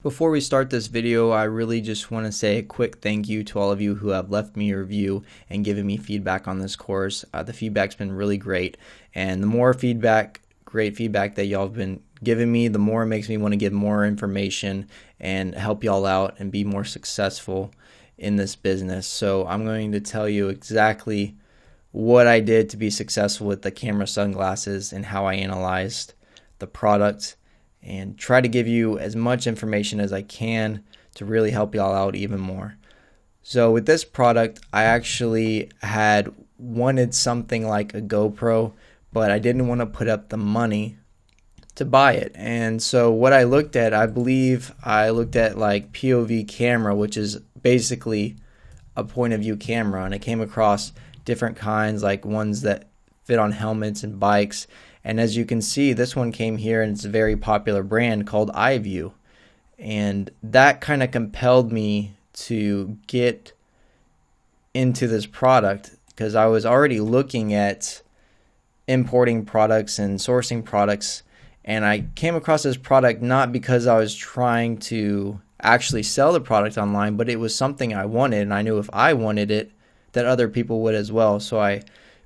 Before we start this video, I really just want to say a quick thank you to all of you who have left me a review and given me feedback on this course. The feedback's been really great, and the more great feedback that y'all have been giving me, the more it makes me want to give more information and help y'all out and be more successful in this business. So I'm going to tell you exactly what I did to be successful with the camera sunglasses and how I analyzed the product, and try to give you as much information as I can to really help y'all out even more. So with this product, I actually had wanted something like a GoPro, but I didn't want to put up the money to buy it. And so what I looked at, I believe I looked at like POV camera, which is basically a point of view camera, and I came across different kinds, like ones that fit on helmets and bikes. And as you can see, this one came here, and it's a very popular brand called iView. And that kind of compelled me to get into this product because I was already looking at importing products and sourcing products. And I came across this product not because I was trying to actually sell the product online, but it was something I wanted, and I knew if I wanted it, that other people would as well. So I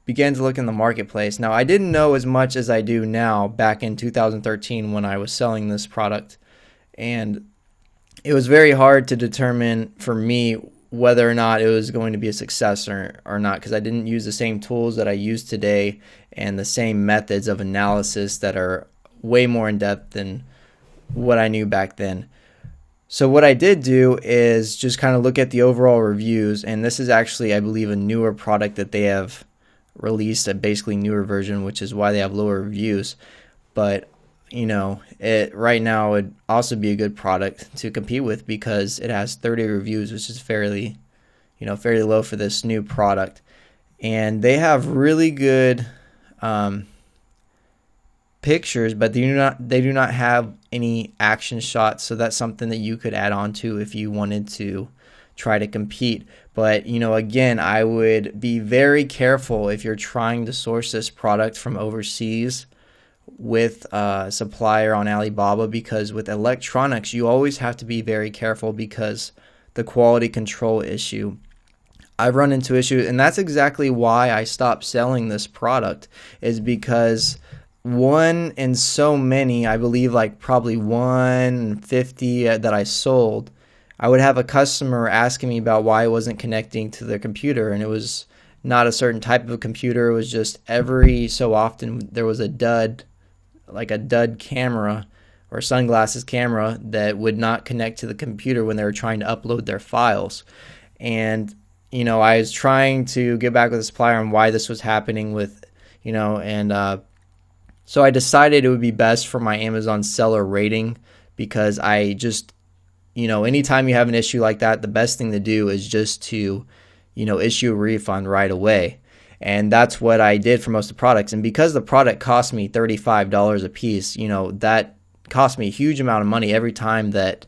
began to look in the marketplace. Now, I didn't know as much as I do now back in 2013 when I was selling this product, and it was very hard to determine for me whether or not it was going to be a success or not, because I didn't use the same tools that I use today and the same methods of analysis that are way more in depth than what I knew back then. So what I did do is just kind of look at the overall reviews, and this is actually, I believe, a newer product that they have released, a basically newer version, which is why they have lower reviews. But it right now would also be a good product to compete with because it has 30 reviews, which is fairly low for this new product. And they have really good pictures, but they do not have any action shots. So that's something that you could add on to if you wanted to try to compete. But again, I would be very careful if you're trying to source this product from overseas with a supplier on Alibaba, because with electronics you always have to be very careful because the quality control issue. I've run into issues, and that's exactly why I stopped selling this product, is because one in so many, I believe like probably 150 that I sold, I would have a customer asking me about why it wasn't connecting to their computer, and it was not a certain type of computer. It was just every so often there was a dud camera or sunglasses camera that would not connect to the computer when they were trying to upload their files. And I was trying to get back with the supplier on why this was happening with, so I decided it would be best for my Amazon seller rating, because I just, anytime you have an issue like that, the best thing to do is just to, issue a refund right away. And that's what I did for most of the products. And because the product cost me $35 a piece, that cost me a huge amount of money every time that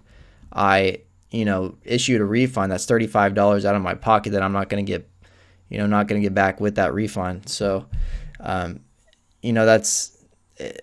I, issued a refund. That's $35 out of my pocket that I'm not going to get, back with that refund. So,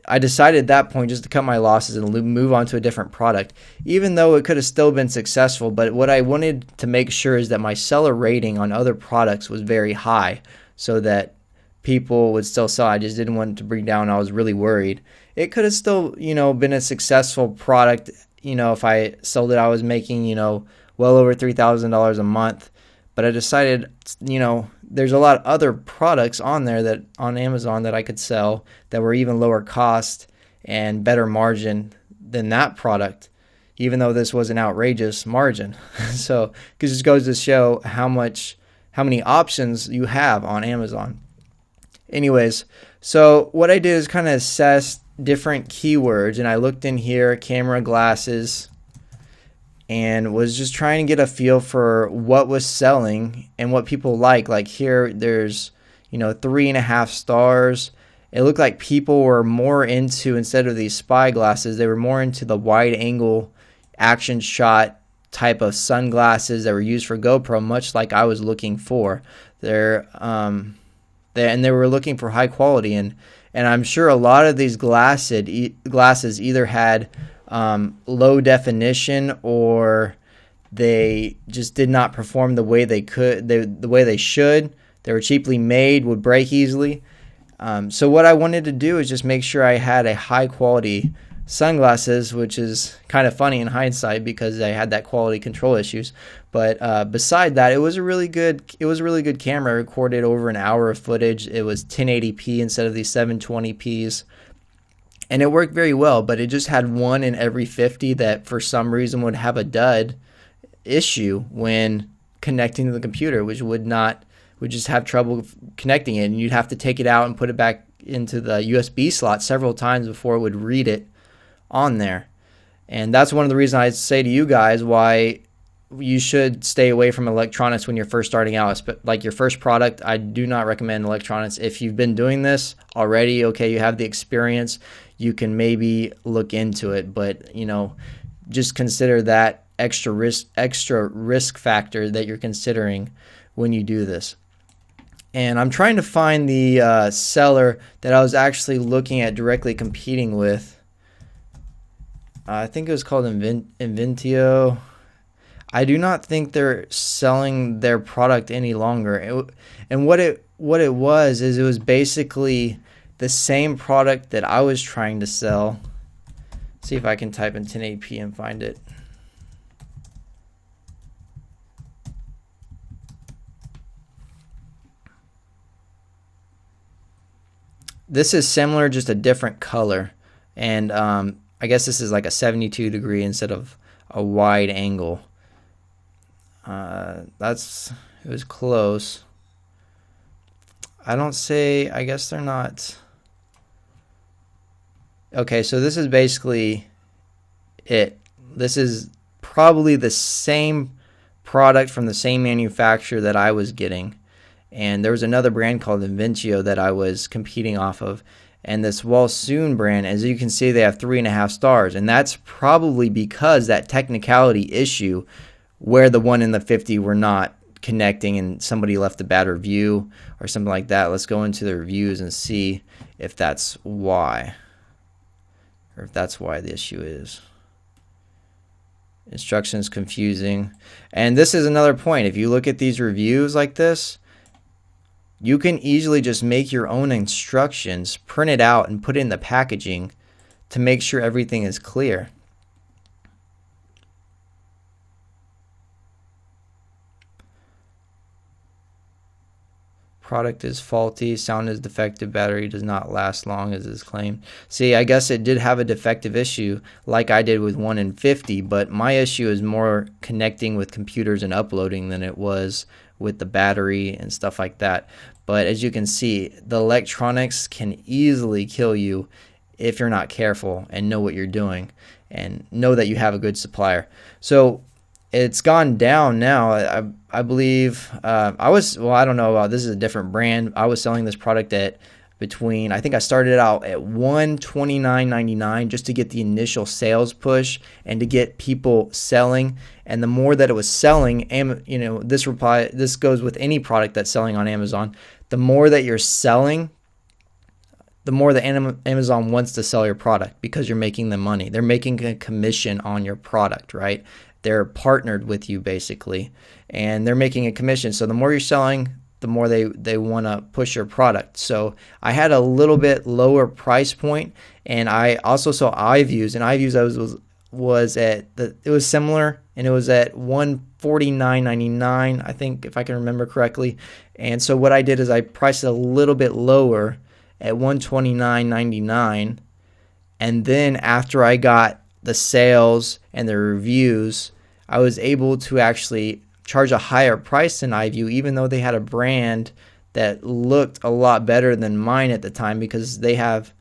I decided at that point just to cut my losses and move on to a different product, even though it could have still been successful. But what I wanted to make sure is that my seller rating on other products was very high so that people would still sell. I just didn't want it to bring down. I was really worried. It could have still, been a successful product. If I sold it, I was making, well over $3,000 a month. But I decided, there's a lot of other products on there that on Amazon that I could sell that were even lower cost and better margin than that product, even though this was an outrageous margin. So, because it just goes to show how many options you have on Amazon. Anyways, so what I did is kind of assess different keywords, and I looked in here, camera glasses, and was just trying to get a feel for what was selling and what people like. Like here, there's 3.5 stars. It looked like people were more into, instead of these spy glasses, they were more into the wide angle action shot type of sunglasses that were used for GoPro, much like I was looking for. They were looking for high quality, and I'm sure a lot of these glasses either had low definition, or they just did not perform the way the way they should. They were cheaply made, would break easily. So what I wanted to do is just make sure I had a high quality sunglasses, which is kind of funny in hindsight because I had that quality control issues. But beside that, it was a really good camera. I recorded over an hour of footage. It was 1080p instead of these 720p's. And it worked very well, but it just had one in every 50 that for some reason would have a dud issue when connecting to the computer, which would just have trouble connecting it, and you'd have to take it out and put it back into the USB slot several times before it would read it on there. And that's one of the reasons I say to you guys why you should stay away from electronics when you're first starting out. Like your first product, I do not recommend electronics. If you've been doing this already, okay, you have the experience, you can maybe look into it, but just consider that extra risk factor that you're considering when you do this. And I'm trying to find the seller that I was actually looking at directly competing with. I think it was called Inventio. I do not think they're selling their product any longer. And what it was is it was basically the same product that I was trying to sell. See if I can type in 1080p and find it. This is similar, just a different color. And I guess this is like a 72 degree instead of a wide angle. It was close. I guess they're not. Okay, so this is basically it. This is probably the same product from the same manufacturer that I was getting. And there was another brand called Inventio that I was competing off of. And this Walsoon brand, as you can see, they have 3.5 stars. And that's probably because that technicality issue where the one in the 50 were not connecting and somebody left a bad review or something like that. Let's go into the reviews and see if that's why. Or if that's why the issue is. Instructions confusing. And this is another point. If you look at these reviews like this, you can easily just make your own instructions, print it out, and put it in the packaging to make sure everything is clear. Product is faulty, sound is defective, battery does not last long as is claimed. See, I guess it did have a defective issue like I did with 1 in 50, but my issue is more connecting with computers and uploading than it was with the battery and stuff like that. But as you can see, the electronics can easily kill you if you're not careful and know what you're doing and know that you have a good supplier. So it's gone down now. I believe I don't know about, this is a different brand. I was selling this product at between, I think I started out at $129.99 just to get the initial sales push and to get people selling. And the more that it was selling, this goes with any product that's selling on Amazon. The more that you're selling, the more that Amazon wants to sell your product because you're making them money. They're making a commission on your product, right? They're partnered with you basically, and they're making a commission. So the more you're selling, the more they want to push your product. So I had a little bit lower price point, and I also saw iViews, and iViews it was similar, and it was at $149.99, I think, if I can remember correctly. And so what I did is I priced it a little bit lower at $129.99, and then after I got the sales and the reviews, I was able to actually charge a higher price than iView, even though they had a brand that looked a lot better than mine at the time, because they have,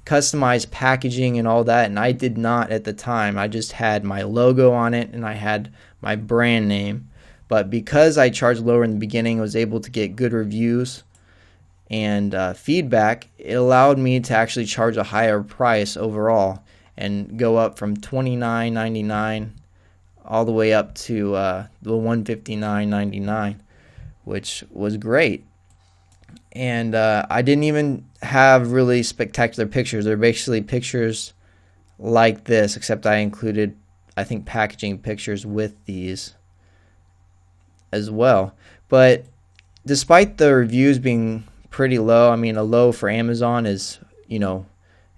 customized packaging and all that, and I did not at the time. I just had my logo on it and I had my brand name. But because I charged lower in the beginning, I was able to get good reviews and feedback. It allowed me to actually charge a higher price overall and go up from $29.99 all the way up to the $159.99, which was great. And I didn't even have really spectacular pictures. They're basically pictures like this, except I included, I think, packaging pictures with these as well. But despite the reviews being pretty low, I mean, a low for Amazon is, you know,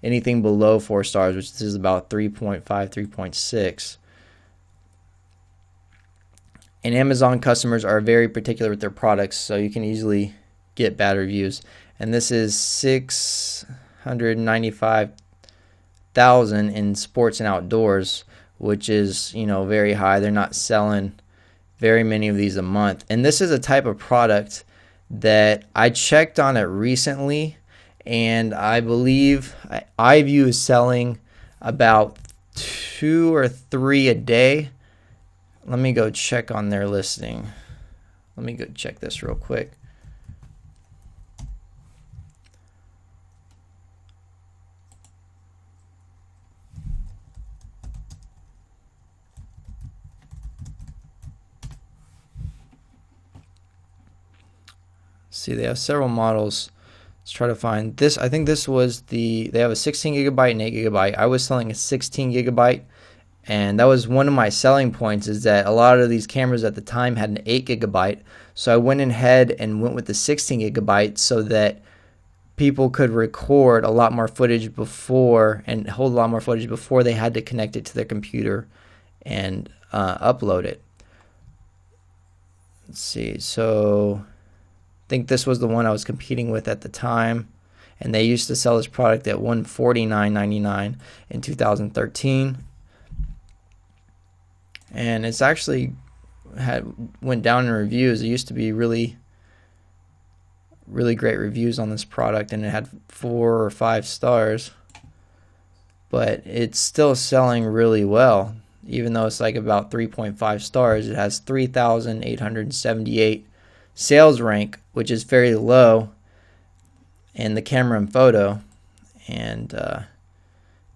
anything below 4 stars, which this is about 3.5, 3.6. And Amazon customers are very particular with their products, so you can easily get bad reviews. And this is 695,000 in sports and outdoors, which is, you know, very high. They're not selling very many of these a month. And this is a type of product that I checked on it recently, and I believe iView is selling about 2 or 3 a day. Let me go check on their listing. Let me go check this real quick. See, they have several models. Let's try to find this. I think this was they have a 16 gigabyte and 8 gigabyte. I was selling a 16 gigabyte, and that was one of my selling points, is that a lot of these cameras at the time had an 8 gigabyte. So I went ahead and went with the 16 gigabyte so that people could record a lot more footage before and hold a lot more footage before they had to connect it to their computer and upload it. Let's see. So I think this was the one I was competing with at the time, and they used to sell this product at $149.99 in 2013. And it's actually went down in reviews. It used to be really great reviews on this product, and it had 4 or 5 stars, but it's still selling really well. Even though it's like about 3.5 stars, it has 3,878 sales rank, which is very low in the camera and photo. And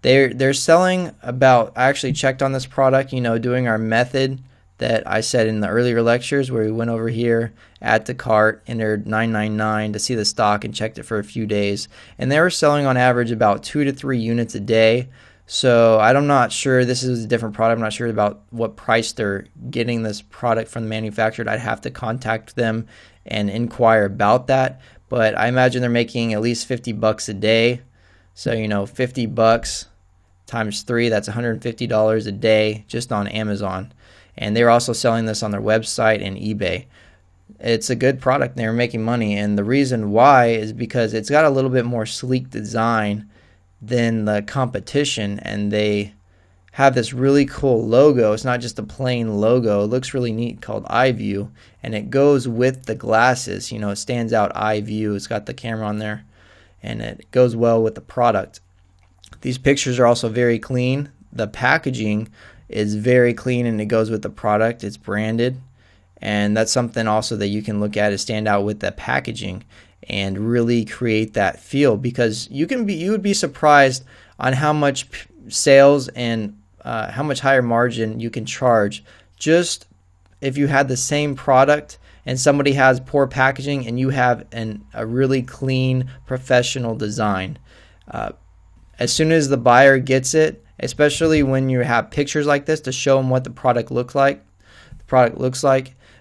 they're selling about, I actually checked on this product, you know, doing our method that I said in the earlier lectures, where we went over here, add to cart, entered $9.99 to see the stock, and checked it for a few days, and they were selling on average about 2 to 3 units a day. So I'm not sure, this is a different product, I'm not sure about what price they're getting this product from the manufacturer. I'd have to contact them and inquire about that, but I imagine they're making at least $50 a day. So, you know, $50 times 3, that's $150 a day just on Amazon. And they're also selling this on their website and eBay. It's a good product. They're making money, and the reason why is because it's got a little bit more sleek design than the competition, and they have this really cool logo. It's not just a plain logo. It looks really neat, called iView, and it goes with the glasses. You know, it stands out, iView. It's got the camera on there, and it goes well with the product. These pictures are also very clean. The packaging is very clean, and it goes with the product. It's branded, and that's something also that you can look at, is stand out with the packaging and really create that feel, because you would be surprised on how much sales and how much higher margin you can charge just if you had the same product and somebody has poor packaging and you have a really clean professional design. As soon as the buyer gets it, especially when you have pictures like this to show them what the product looks like,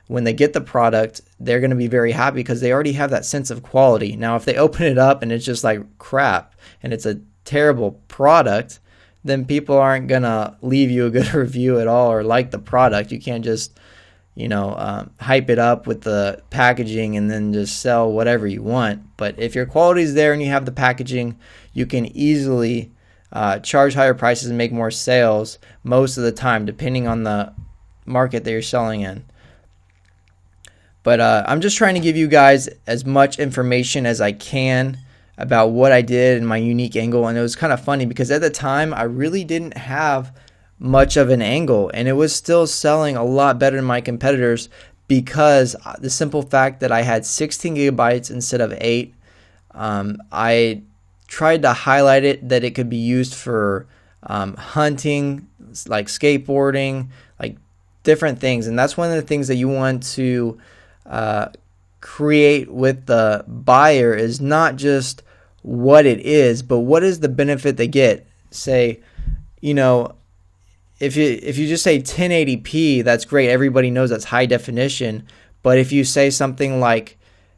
when they get the product, they're going to be very happy because they already have that sense of quality. Now, if they open it up and it's just like crap and it's a terrible product, then people aren't going to leave you a good review at all or like the product. You can't just, you know, hype it up with the packaging and then just sell whatever you want. But if your quality is there and you have the packaging, you can easily charge higher prices and make more sales most of the time, depending on the market that you're selling in. But I'm just trying to give you guys as much information as I can about what I did and my unique angle. And it was kind of funny because at the time I really didn't have much of an angle, and it was still selling a lot better than my competitors because the simple fact that I had 16 gigabytes instead of 8. I tried to highlight it that it could be used for hunting, like skateboarding, like different things. And that's one of the things that you want to create with the buyer, is not just what it is, but what is the benefit they get. Say you know, if you just say 1080p, that's great. Everybody knows that's high definition. But if you say something like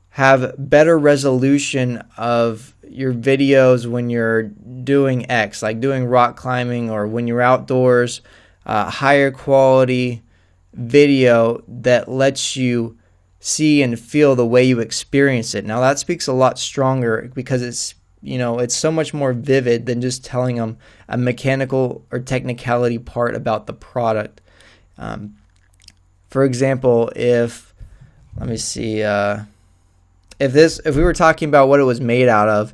have better resolution of your videos when you're doing X, like doing rock climbing or when you're outdoors, higher quality video that lets you see and feel the way you experience it. Now that speaks a lot stronger because it's so much more vivid than just telling them a mechanical or technicality part about the product. For example, if we were talking about what it was made out of,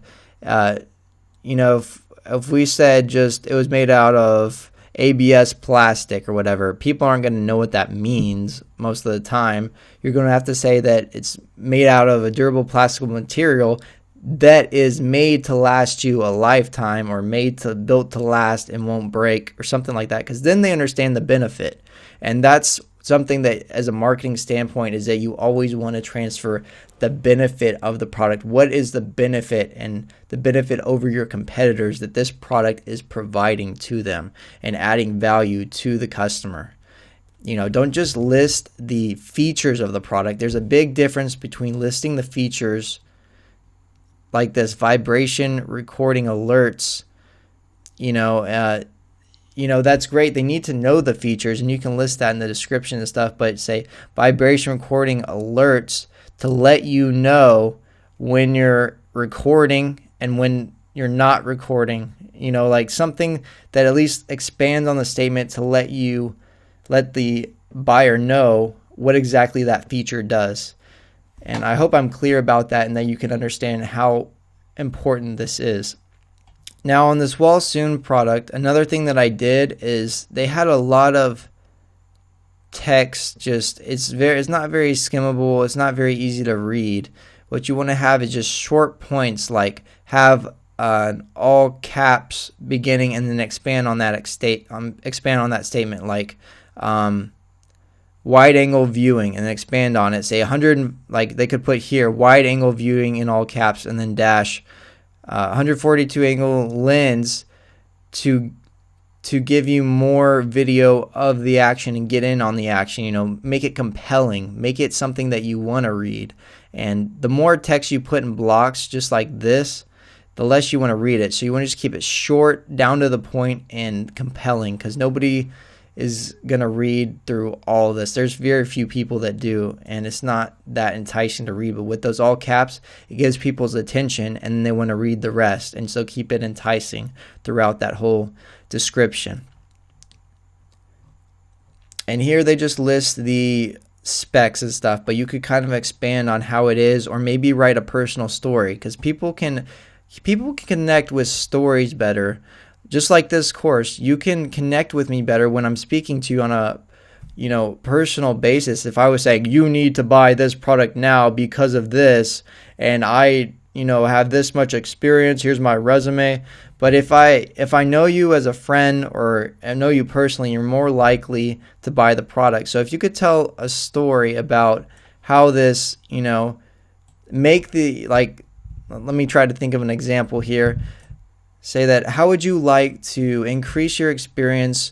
if we said just it was made out of ABS plastic or whatever, people aren't going to know what that means most of the time. You're going to have to say that it's made out of a durable plastic material that is made to last you a lifetime, or built to last and won't break, or something like that, because then they understand the benefit. And that's something that, as a marketing standpoint, is that you always want to transfer the benefit of the product. What is the benefit, and the benefit over your competitors that this product is providing to them and adding value to the customer? Don't just list the features of the product. There's a big difference between listing the features like this vibration recording alerts. That's great. They need to know the features, and you can list that in the description and stuff, but say vibration recording alerts to let you know when you're recording and when you're not recording, like something that at least expands on the statement to let the buyer know what exactly that feature does. And I hope I'm clear about that and that you can understand how important this is. Now on this Walsoon product, another thing that I did is they had a lot of text. It's not very skimmable. It's not very easy to read. What you want to have is just short points, like have all caps beginning and then expand on that statement, like wide angle viewing, and then expand on it. Say 100, like they could put here wide angle viewing in all caps and then dash 142 angle lens to give you more video of the action and get in on the action. Make it compelling, make it something that you want to read. And the more text you put in blocks just like this, the less you want to read it. So you want to just keep it short, down to the point, and compelling, because nobody is going to read through all of this. There's very few people that do, and it's not that enticing to read. But with those all caps, it gives people's attention, and they want to read the rest. And so keep it enticing throughout that whole description. And here they just list the specs and stuff, but you could kind of expand on how it is, or maybe write a personal story, because people can connect with stories better. Just like this course, you can connect with me better when I'm speaking to you on a personal basis. If I was saying you need to buy this product now because of this, and I have this much experience, here's my resume. But if I know you as a friend, or I know you personally, you're more likely to buy the product. So if you could tell a story about how this, let me try to think of an example here. Say that, how would you like to increase your experience,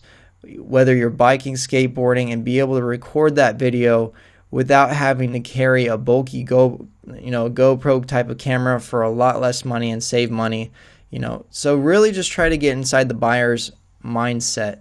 whether you're biking, skateboarding, and be able to record that video without having to carry a bulky GoPro type of camera for a lot less money and save money? So really just try to get inside the buyer's mindset